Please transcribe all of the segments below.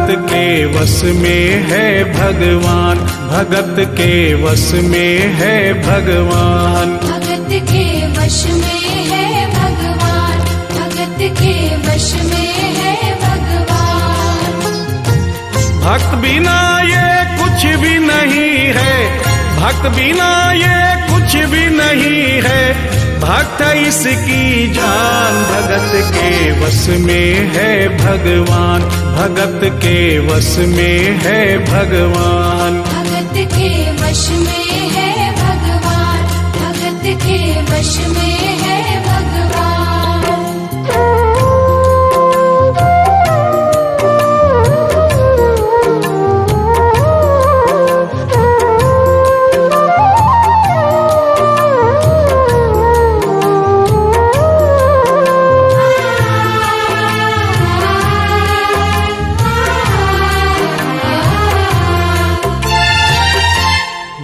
भगत के वश में है भगवान, भगत के वश में है भगवान। भगत के वश में है भगवान, भगत के वश में है भगवान। भक्त बिना ये कुछ भी नहीं है, भक्त बिना ये कुछ भी नहीं है, भक्त इसकी जान। भगत के वश में है भगवान, भगत के वश में है भगवान। भगत के वश में है भगवान, भगत के वश में है भगवान।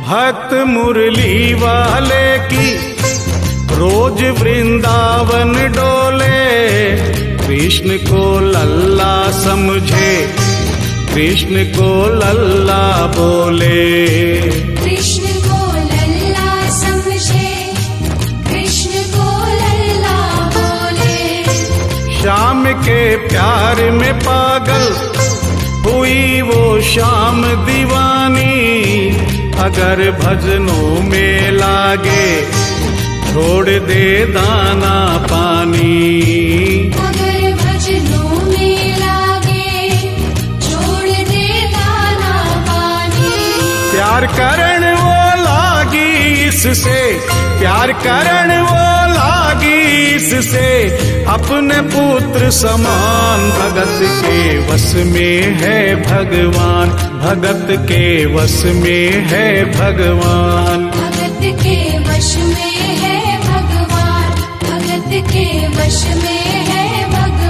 भक्त मुरली वाले की रोज वृंदावन डोले, कृष्ण को लल्ला समझे, कृष्ण को लल्ला बोले। कृष्ण को लल्ला समझे, कृष्ण को लल्ला बोले। श्याम के प्यार में पागल हुई वो श्याम दीवानी, अगर भजनों में लागे छोड़ दे दाना पानी। अगर भजनों में लागे छोड़ दे दाना पानी। प्यार करण वो लागी इससे, प्यार करण वो लागी इससे, अपने पुत्र समान। भगत के वश में है भगवान, भगत के वश में है भगवान। भगत के वश में है भगवान, भगत के वश में है भगवान।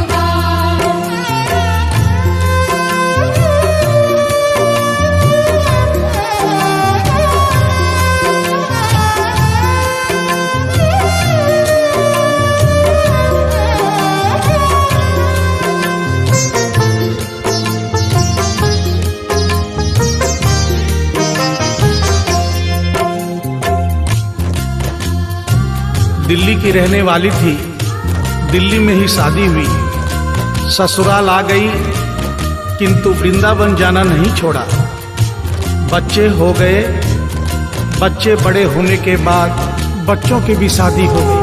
दिल्ली की रहने वाली थी, दिल्ली में ही शादी हुई, ससुराल आ गई, किंतु वृंदावन जाना नहीं छोड़ा। बच्चे हो गए, बच्चे बड़े होने के बाद बच्चों की भी शादी हो गई,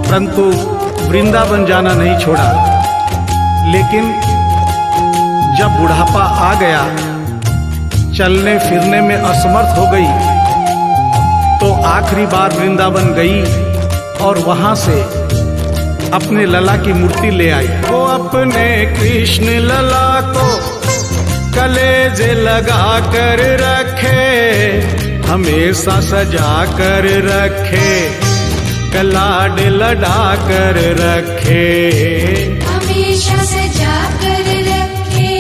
परंतु वृंदावन जाना नहीं छोड़ा। लेकिन जब बुढ़ापा आ गया, चलने फिरने में असमर्थ हो गई, तो आखिरी बार वृंदावन गई और वहां से अपने लला की मूर्ति ले आई। वो अपने कृष्ण लला को कलेजे लगा कर रखे, हमेशा सजा कर रखे, कलाड लड़ा कर रखे। हमेशा सजा कर रखे,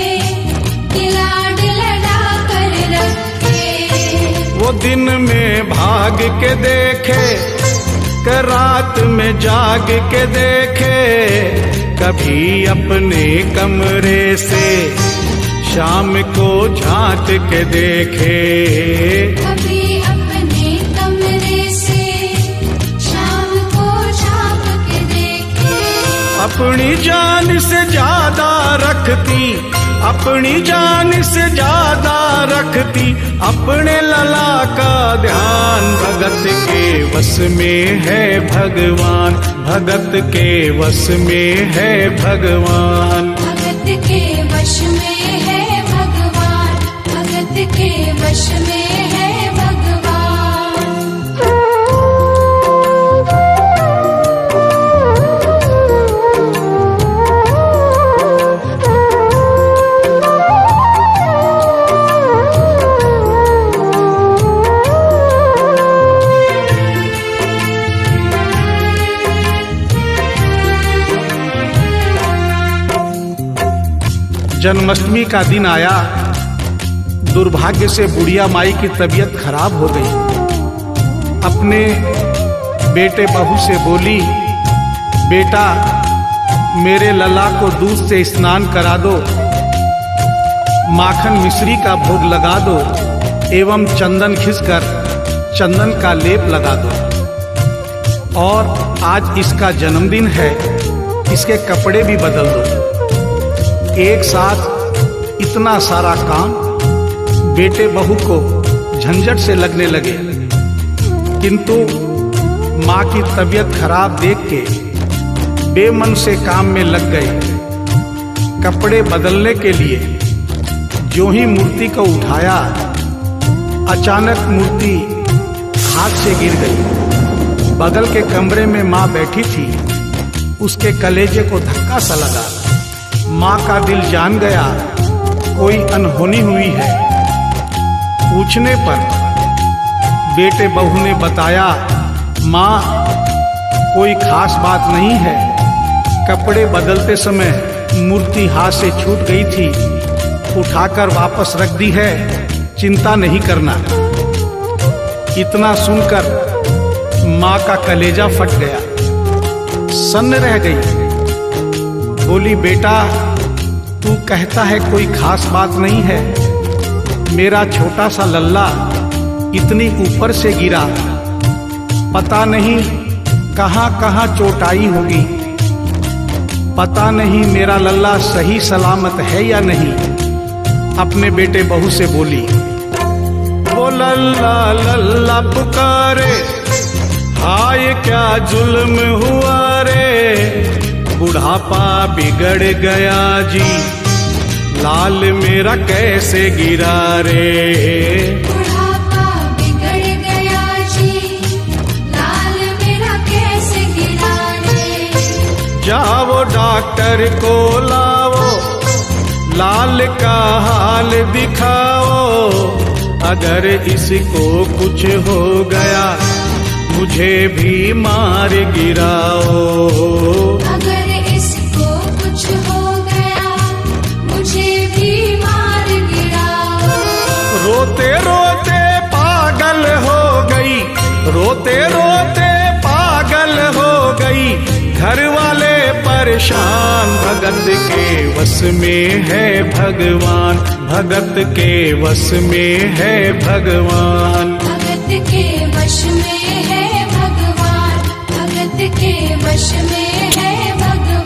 कलाड लड़ा कर रखे। वो दिन में भाग के देखे, रात में जाग के देखे, कभी अपने कमरे से शाम को झांक के देखे। कभी अपने कमरे से शाम को झांक के देखे। अपनी जान से ज्यादा रखती, अपनी जान से ज्यादा रखती, अपने लला का ध्यान। भगत के वश में है भगवान, भगत के वश में है भगवान। भगत के वश में है भगवान, भगत के वश में है भगवान। जन्माष्टमी का दिन आया, दुर्भाग्य से बुढ़िया माई की तबीयत खराब हो गई। अपने बेटे बहू से बोली, बेटा मेरे लला को दूध से स्नान करा दो। माखन मिश्री का भोग लगा दो एवं चंदन घिसकर चंदन का लेप लगा दो। और आज इसका जन्मदिन है, इसके कपड़े भी बदल दो। एक साथ इतना सारा काम बेटे बहू को झंझट से लगने लगे, किंतु माँ की तबीयत खराब देख के बेमन से काम में लग गए। कपड़े बदलने के लिए जो ही मूर्ति को उठाया, अचानक मूर्ति हाथ से गिर गई। बगल के कमरे में माँ बैठी थी, उसके कलेजे को धक्का सा लगा। माँ का दिल जान गया कोई अनहोनी हुई है। पूछने पर बेटे बहू ने बताया, माँ कोई खास बात नहीं है, कपड़े बदलते समय मूर्ति हाथ से छूट गई थी, उठाकर वापस रख दी है, चिंता नहीं करना। इतना सुनकर माँ का कलेजा फट गया, सन्न रह गई। बोली, बेटा तू कहता है कोई खास बात नहीं है, मेरा छोटा सा लल्ला इतनी ऊपर से गिरा, पता नहीं कहाँ कहाँ चोट आई होगी, पता नहीं मेरा लल्ला सही सलामत है या नहीं। अपने बेटे बहू से बोली, वो लल्ला लल्ला पुकारे, हाय क्या जुल्म हुआ रे, बुढ़ापा बिगड़ गया जी, लाल मेरा कैसे गिरा रे। बुढ़ापा बिगड़ गया जी, लाल मेरा कैसे गिरा रे। जाओ डॉक्टर को लाओ, लाल का हाल दिखाओ, अगर इसको कुछ हो गया मुझे भी मार गिराओ। अगर इसको कुछ हो गया मुझे भी मार गिराओ। रोते रोते पागल हो गई, रोते रोते पागल हो गई, घर वाले परेशान, भगत के वश में है भगवान, भगत के वश में है भगवान। भगत के वश में है भगवान, भगत के वश में है भगवान।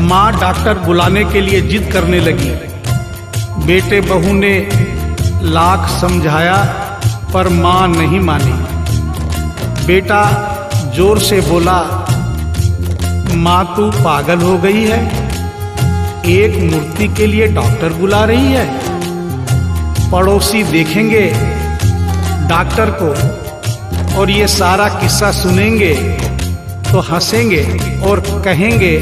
माँ डॉक्टर बुलाने के लिए जिद करने लगी। बेटे बहू ने लाख समझाया पर माँ नहीं मानी। बेटा जोर से बोला, माँ तू पागल हो गई है, एक मूर्ति के लिए डॉक्टर बुला रही है। पड़ोसी देखेंगे डॉक्टर को और ये सारा किस्सा सुनेंगे तो हंसेंगे और कहेंगे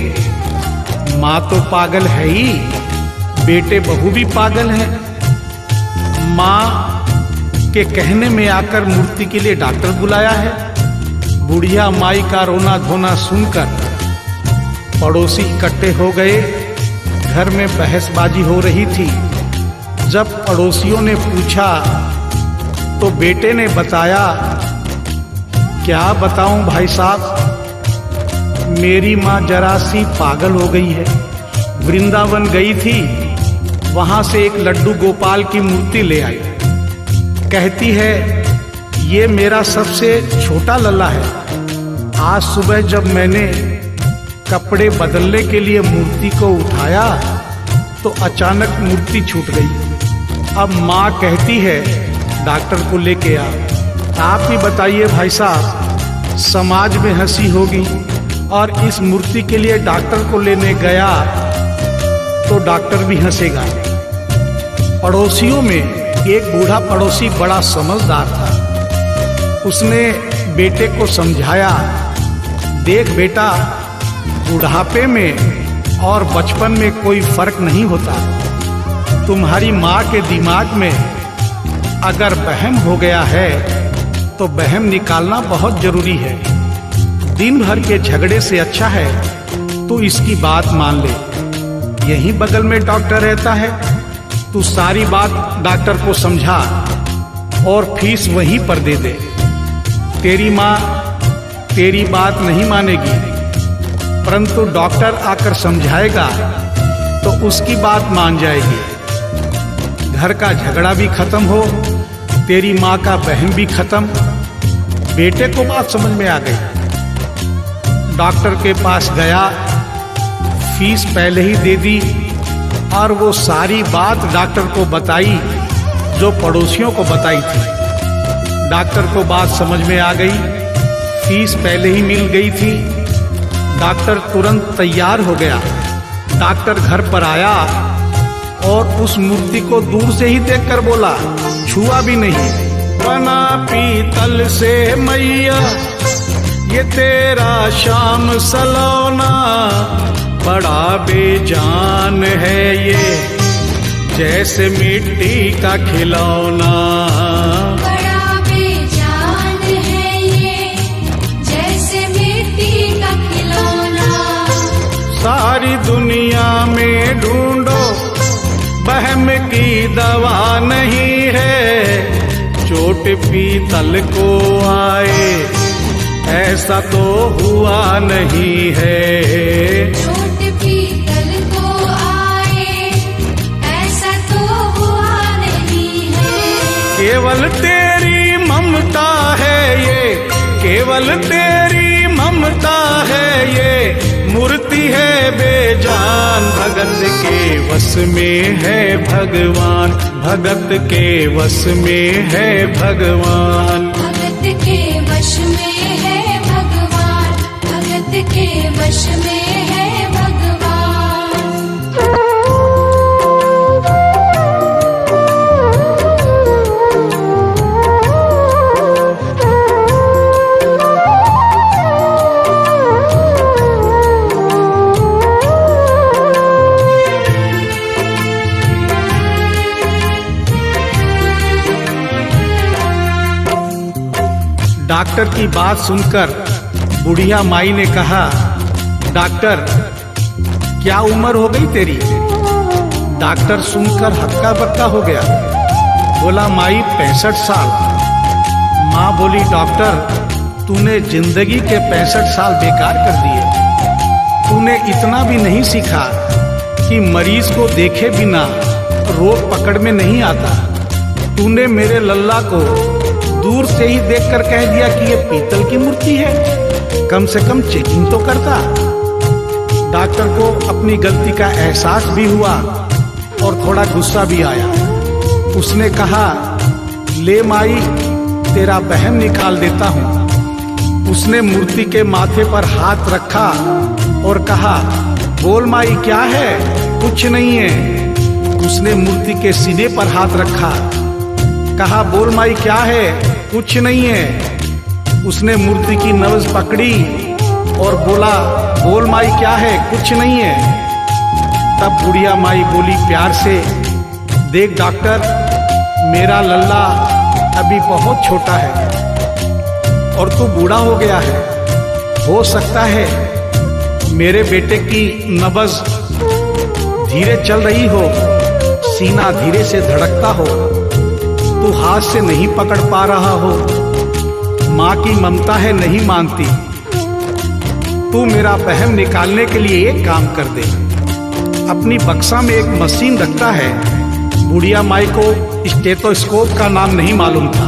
माँ तो पागल है ही, बेटे बहू भी पागल है। माँ के कहने में आकर मूर्ति के लिए डॉक्टर बुलाया है। बुढ़िया माई का रोना धोना सुनकर पड़ोसी इकट्ठे हो गए। घर में बहसबाजी हो रही थी। जब पड़ोसियों ने पूछा तो बेटे ने बताया, क्या बताऊं भाई साहब, मेरी माँ जरा सी पागल हो गई है। वृंदावन गई थी, वहां से एक लड्डू गोपाल की मूर्ति ले आई। कहती है ये मेरा सबसे छोटा लल्ला है। आज सुबह जब मैंने कपड़े बदलने के लिए मूर्ति को उठाया तो अचानक मूर्ति छूट गई। अब माँ कहती है डॉक्टर को लेके आ। आप ही बताइए भाई साहब, समाज में हंसी होगी और इस मूर्ति के लिए डॉक्टर को लेने गया तो डॉक्टर भी हंसेगा। पड़ोसियों में एक बूढ़ा पड़ोसी बड़ा समझदार था। उसने बेटे को समझाया, देख बेटा, बुढ़ापे में और बचपन में कोई फर्क नहीं होता। तुम्हारी माँ के दिमाग में अगर वहम हो गया है तो तो वहम निकालना बहुत जरूरी है। दिन भर के झगड़े से अच्छा है तू इसकी बात मान ले। यहीं बगल में डॉक्टर रहता है, तू सारी बात डॉक्टर को समझा और फीस वहीं पर दे दे। तेरी माँ तेरी बात नहीं मानेगी, परंतु डॉक्टर आकर समझाएगा तो उसकी बात मान जाएगी। घर का झगड़ा भी खत्म हो, तेरी माँ का बहन भी खत्म। बेटे को बात समझ में आ गई। डॉक्टर के पास गया, फीस पहले ही दे दी और वो सारी बात डॉक्टर को बताई जो पड़ोसियों को बताई थी। डॉक्टर को बात समझ में आ गई, फीस पहले ही मिल गई थी। डॉक्टर तुरंत तैयार हो गया। डॉक्टर घर पर आया और उस मूर्ति को दूर से ही देखकर बोला, छुआ भी नहीं। बना पीतल से मैया ये तेरा शाम सलोना, बड़ा बेजान है ये जैसे मिट्टी का खिलौना। बड़ा बेजान है ये जैसे मिट्टी का खिलौना। सारी दुनिया में ढूंढो वहम की दवा नहीं है, चोट पीतल को आए ऐसा तो हुआ नहीं है। चोट पीतल को आए ऐसा तो हुआ नहीं है। केवल तेरी ममता है ये, केवल तेरी ममता है ये, मूर्ति है बेजान। भगत के वश में है भगवान, भगत के वश में है भगवान। भगत के वश में है भगवान, भगत के वश में है भगवान। डॉक्टर की बात सुनकर बुढ़िया माई ने कहा, डॉक्टर क्या उम्र हो गई तेरी? डॉक्टर सुनकर हक्का बक्का हो गया, बोला माई 65 साल। माँ बोली, डॉक्टर तूने जिंदगी के 65 साल बेकार कर दिए। तूने इतना भी नहीं सीखा कि मरीज को देखे बिना रोग पकड़ में नहीं आता। तूने मेरे लल्ला को दूर से ही देखकर कह दिया कि ये पीतल की मूर्ति है, कम से कम चेकिंग तो करता। डॉक्टर को अपनी गलती का एहसास भी हुआ और थोड़ा गुस्सा भी आया। उसने कहा, ले माई तेरा वहम निकाल देता हूँ। उसने मूर्ति के माथे पर हाथ रखा और कहा, बोल माई क्या है? कुछ नहीं है। उसने मूर्ति के सीने पर हाथ रखा, कहा, बोल माई क्या है? कुछ नहीं है। उसने मूर्ति की नब्ज पकड़ी और बोला, बोल माई क्या है? कुछ नहीं है। तब बुढ़िया माई बोली प्यार से, देख डॉक्टर, मेरा लल्ला अभी बहुत छोटा है और तू बूढ़ा हो गया है। हो सकता है मेरे बेटे की नब्ज धीरे चल रही हो, सीना धीरे से धड़कता हो, तू हाथ से नहीं पकड़ पा रहा हो, माँ की ममता है नहीं मानती। तू मेरा वहम निकालने के लिए एक काम कर दे। अपनी बक्सा में एक मशीन रखता है। बुढ़िया माई को स्टेथोस्कोप का नाम नहीं मालूम था।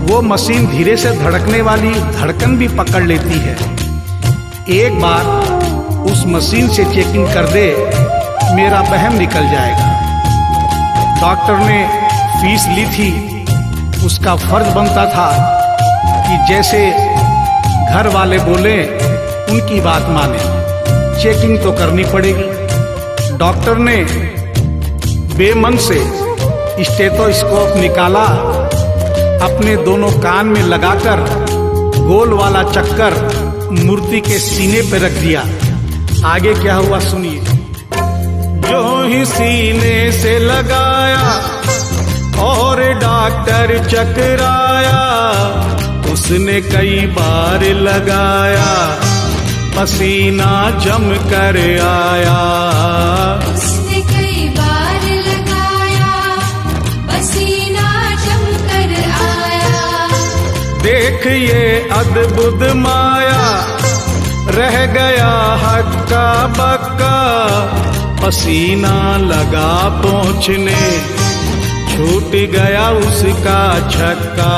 वो मशीन धीरे से धड़कने वाली धड़कन भी पकड़ लेती है। एक बार उस मशीन से चेकिंग कर दे, मेरा वहम निकल जाएगा। डॉक्टर ने फीस ली थी, उसका फर्ज बनता था कि जैसे घर वाले बोले उनकी बात माने। चेकिंग तो करनी पड़ेगी। डॉक्टर ने बेमन से स्टेथोस्कोप निकाला, अपने दोनों कान में लगाकर गोल वाला चक्कर मूर्ति के सीने पे रख दिया। आगे क्या हुआ सुनिए। जो ही सीने से लगाया और डॉक्टर चकराया, उसने कई बार लगाया, पसीना जम कर आया। उसने कई बार लगाया, पसीना जम कर आया। देख ये अद्भुत माया, रह गया हक्का बक्का, पसीना लगा पहुँचने, छूट गया उसका छक्का।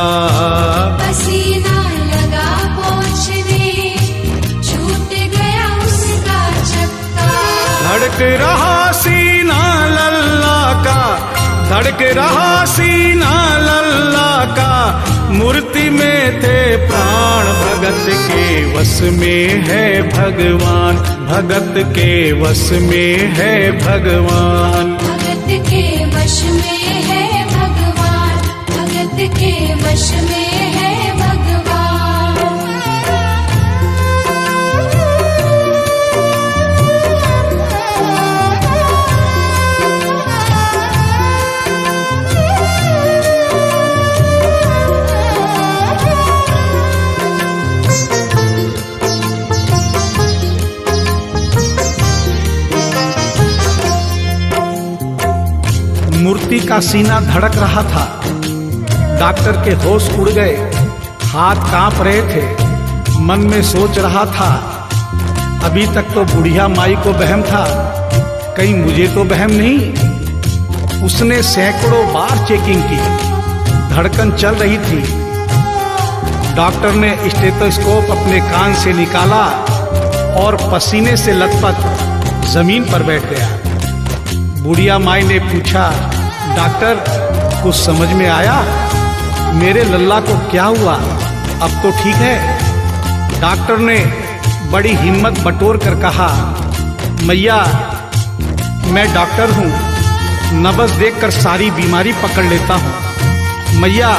पसीना लगा पहुँचने, छूट गया उसका छक्का। धड़क रहा सीना लल्ला का, धड़क रहा सीना लल्ला का, मूर्ति में थे प्राण, भगत के वश में है भगवान, भगत के वश में है भगवान। भगत के वश में है भगवान, भगत के वश में है भगवान। मूर्ति का सीना धड़क रहा था, डॉक्टर के होश उड़ गए, हाथ कांप रहे थे, मन में सोच रहा था, अभी तक तो बुढ़िया माई को वहम था, कहीं मुझे तो वहम नहीं। उसने सैकड़ों बार चेकिंग की, धड़कन चल रही थी। डॉक्टर ने स्टेथोस्कोप अपने कान से निकाला और पसीने से लथपथ जमीन पर बैठ गया। बुढ़िया माई ने पूछा, डॉक्टर कुछ समझ में आया? मेरे लल्ला को क्या हुआ? अब तो ठीक है। डॉक्टर ने बड़ी हिम्मत बटोर कर कहा, मैया मैं डॉक्टर हूँ, नब्ज देखकर सारी बीमारी पकड़ लेता हूँ। मैया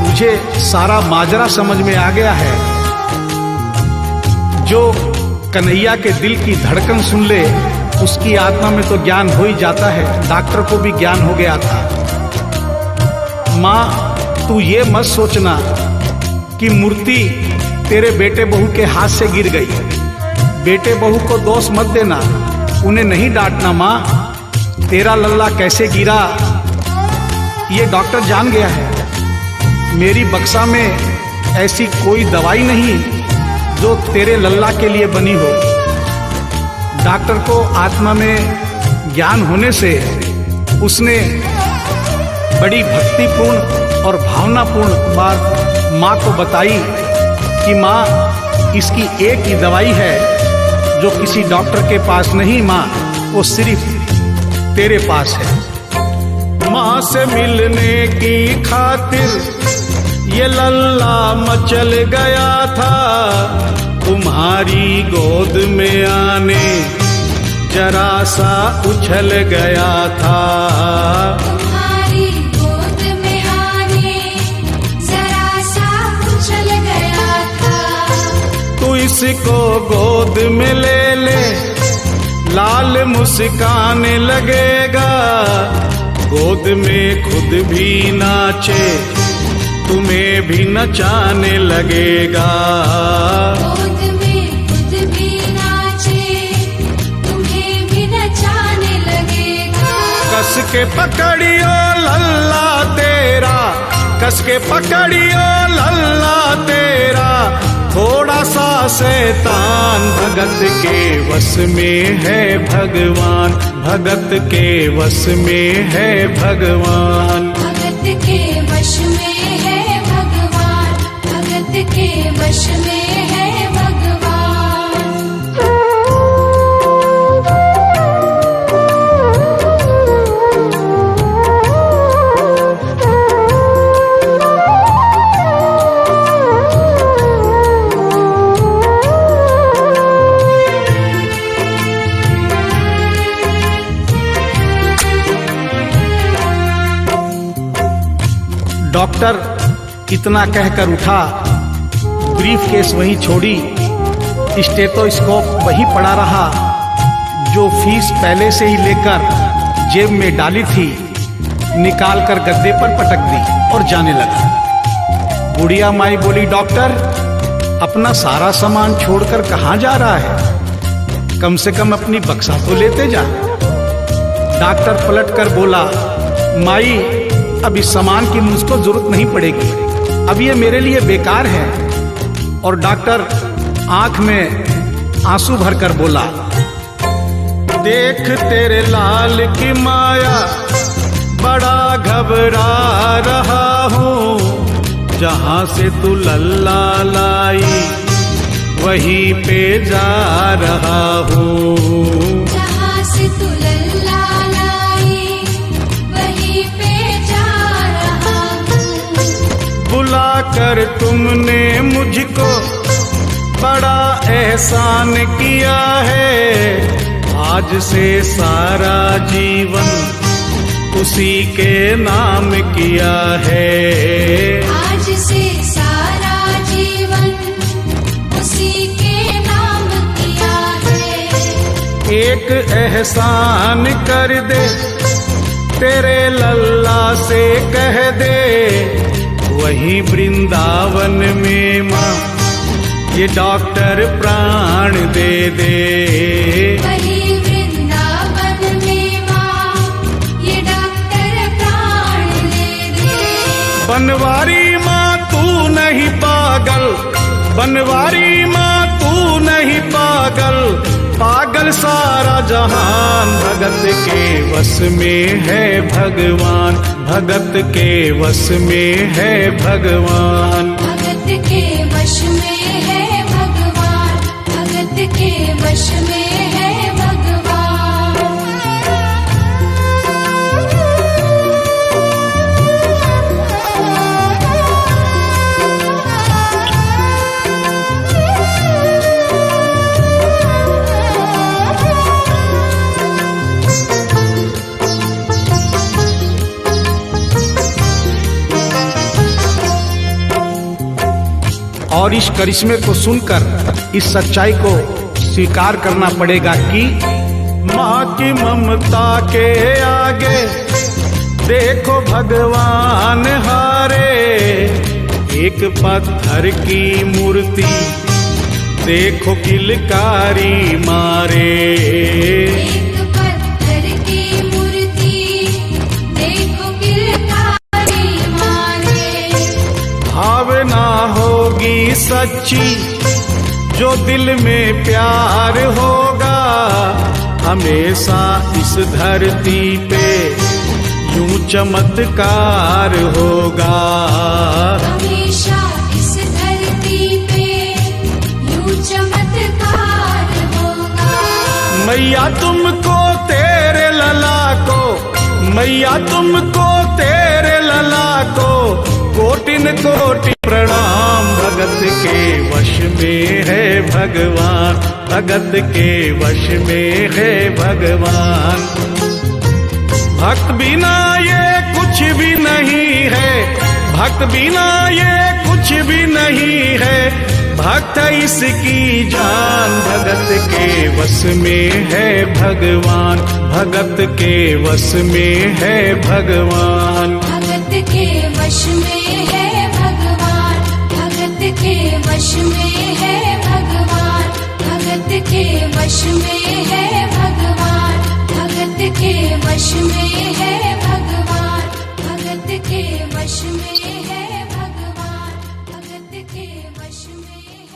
मुझे सारा माजरा समझ में आ गया है। जो कन्हैया के दिल की धड़कन सुन ले, उसकी आत्मा में तो ज्ञान हो ही जाता है। डॉक्टर को भी ज्ञान हो गया था। माँ तू ये मत सोचना कि मूर्ति तेरे बेटे बहू के हाथ से गिर गई। बेटे बहू को दोष मत देना, उन्हें नहीं डांटना। माँ तेरा लल्ला कैसे गिरा ये डॉक्टर जान गया है। मेरी बक्सा में ऐसी कोई दवाई नहीं जो तेरे लल्ला के लिए बनी हो। डॉक्टर को आत्मा में ज्ञान होने से उसने बड़ी भक्तिपूर्ण और भावनापूर्ण बात माँ को बताई कि माँ इसकी एक ही दवाई है जो किसी डॉक्टर के पास नहीं, माँ वो सिर्फ तेरे पास है। माँ से मिलने की खातिर ये लल्ला मचल गया था, तुम्हारी गोद में आने जरा सा उछल गया था। तुम्हारी गोद में आने जरा सा उछल गया था। तू इसको गोद में ले ले, लाल मुस्काने लगेगा। गोद में खुद भी नाचे, तुम्हें भी नचाने लगेगा। गोद में खुद भी नाचे, तुम्हें भी नचाने लगेगा। कस के पकड़ियो लल्ला तेरा, कस के पकड़ियो लल्ला तेरा, थोड़ा सा शैतान भगत के वश में है भगवान, भगत के वश में है भगवान। भगत के वश में है भगवान, भगत के वश में है भगवान। डॉक्टर इतना कहकर उठा, ब्रीफ केस वहीं छोड़ी, स्टेथोस्कोप वहीं पड़ा रहा जो फीस पहले से ही लेकर जेब में डाली थी। निकाल कर गद्दे पर पटक दी और जाने लगा। बुढ़िया माई बोली, डॉक्टर अपना सारा सामान छोड़कर कहां जा रहा है? कम से कम अपनी बक्सा तो लेते जा। डॉक्टर पलट कर बोला, माई अब इस सामान की मुझको जरूरत नहीं पड़ेगी, अब ये मेरे लिए बेकार है। और डॉक्टर आंख में आंसू भरकर बोला, देख तेरे लाल की माया, बड़ा घबरा रहा हूँ। जहां से तू लल्ला लाई वहीं पे जा रहा हूँ। जहां से तू लल्ला लाई वहीं पे जा रहा हूँ। बुला कर तुमने मुझको बड़ा एहसान किया है। आज से सारा जीवन उसी के नाम किया है। आज से सारा जीवन उसी के नाम किया है। एक एहसान कर दे, तेरे लल्ला से कह दे, वही वृंदावन में माँ ये डॉक्टर प्राण दे दे। वही वृंदावन में माँ ये डॉक्टर प्राण दे दे। बनवारी माँ तू नहीं पागल, बनवारी माँ तू नहीं पागल, पागल सारा जहान। भगत के वश में है भगवान, भगत के वश में है भगवान। भगत के वश में है भगवान, भगत के वश में है भगवान। और इस करिश्मे को सुनकर इस सच्चाई को स्वीकार करना पड़ेगा कि माँ की ममता के आगे देखो भगवान हारे। एक पत्थर की मूर्ति देखो किलकारी मारे। एक पत्थर की मूर्ति देखो किलकारी मारे। भावना होगी सच्ची जो दिल में प्यार होगा, हमेशा इस धरती पे यूं चमत्कार होगा। हमेशा इस धरती पे यूं चमत्कार होगा। मैया तुमको तेरे लला को, मैया तुमको तेरे लला को कोटिन कोटि प्रणाम। भगत के वश में है भगवान, भगत के वश में है भगवान। भक्त बिना ये कुछ भी नहीं है, भक्त बिना ये कुछ भी नहीं है, भक्त इसकी जान। भगत के वश में है भगवान, भगत के वश में है भगवान। भगत के वश में है भगवान, भगत के वश में है भगवान। भगत के वश में है भगवान, भगत के वश में है भगवान। भगत के वश में है भगवान, भगत के वश में है।